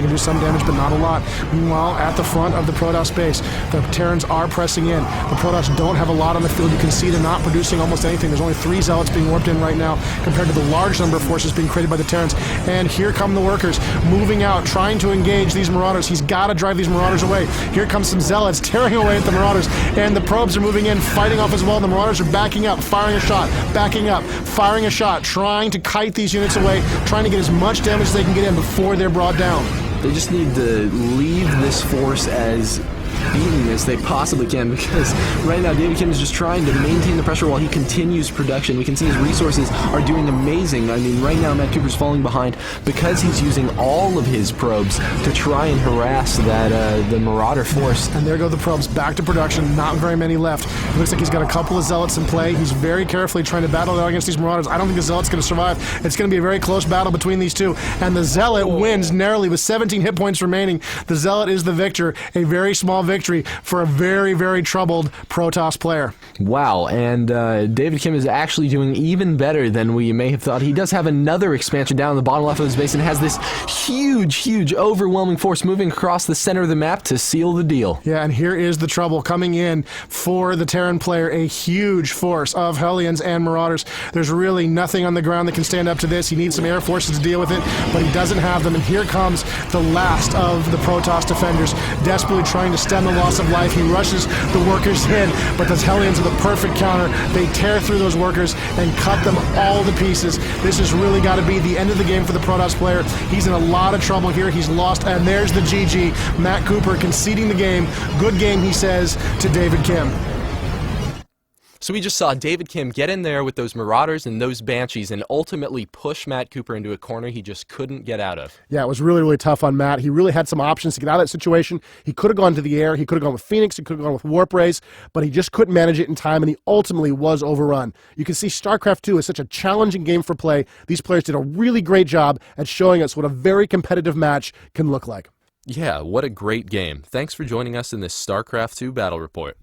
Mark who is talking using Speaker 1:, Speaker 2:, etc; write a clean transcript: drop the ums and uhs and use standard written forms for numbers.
Speaker 1: can do some damage, but not a lot. Meanwhile, at the front of the Protoss base, the Terrans are pressing in. The Protoss don't have a lot on the field. You can see they're not producing almost anything. There's only 3 Zealots being warped in right now compared to the large number of forces being created by the Terrans. And here come the workers moving out, trying to engage these Marauders. He's got to drive these Marauders away. Here comes some Zealots tearing away at the Marauders, and the probes are moving in, fighting off as well. The Marauders are backing up, firing a shot, backing up, firing a shot, trying to kite these units away, trying to get as much damage as they can get in before they're brought down.
Speaker 2: They just need to leave this force as beaten as they possibly can, because right now David Kim is just trying to maintain the pressure while he continues production. We can see his resources are doing amazing. I mean, right now Matt Cooper's falling behind because he's using all of his probes to try and harass that the Marauder force.
Speaker 1: And there go the probes back to production. Not very many left. It looks like he's got a couple of Zealots in play. He's very carefully trying to battle out against these Marauders. I don't think the Zealot's going to survive. It's going to be a very close battle between these two, and the Zealot wins narrowly with 17 hit points remaining. The Zealot is the victor. A very small victory for a very, very troubled Protoss player.
Speaker 2: Wow, and David Kim is actually doing even better than we may have thought. He does have another expansion down in the bottom left of his base and has this huge, overwhelming force moving across the center of the map to seal the deal.
Speaker 1: Yeah, and here is the trouble coming in for the Terran player, a huge force of Hellions and Marauders. There's really nothing on the ground that can stand up to this. He needs some air forces to deal with it, but he doesn't have them, and here comes the last of the Protoss defenders, desperately trying to stem the loss of life. He rushes the workers in, but those Hellions are the perfect counter. They tear through those workers and cut them all to pieces. This has really got to be the end of the game for the Protoss player. He's in a lot of trouble here. He's lost, and there's the GG. Matt Cooper conceding the game. Good game, he says, to David Kim.
Speaker 3: So we just saw David Kim get in there with those Marauders and those Banshees and ultimately push Matt Cooper into a corner he just couldn't get out of.
Speaker 1: Yeah, it was really, really tough on Matt. He really had some options to get out of that situation. He could have gone to the air. He could have gone with Phoenix. He could have gone with Warp Rays, but he just couldn't manage it in time, and he ultimately was overrun. You can see StarCraft II is such a challenging game for play. These players did a really great job at showing us what a very competitive match can look like.
Speaker 3: Yeah, what a great game. Thanks for joining us in this StarCraft II Battle Report.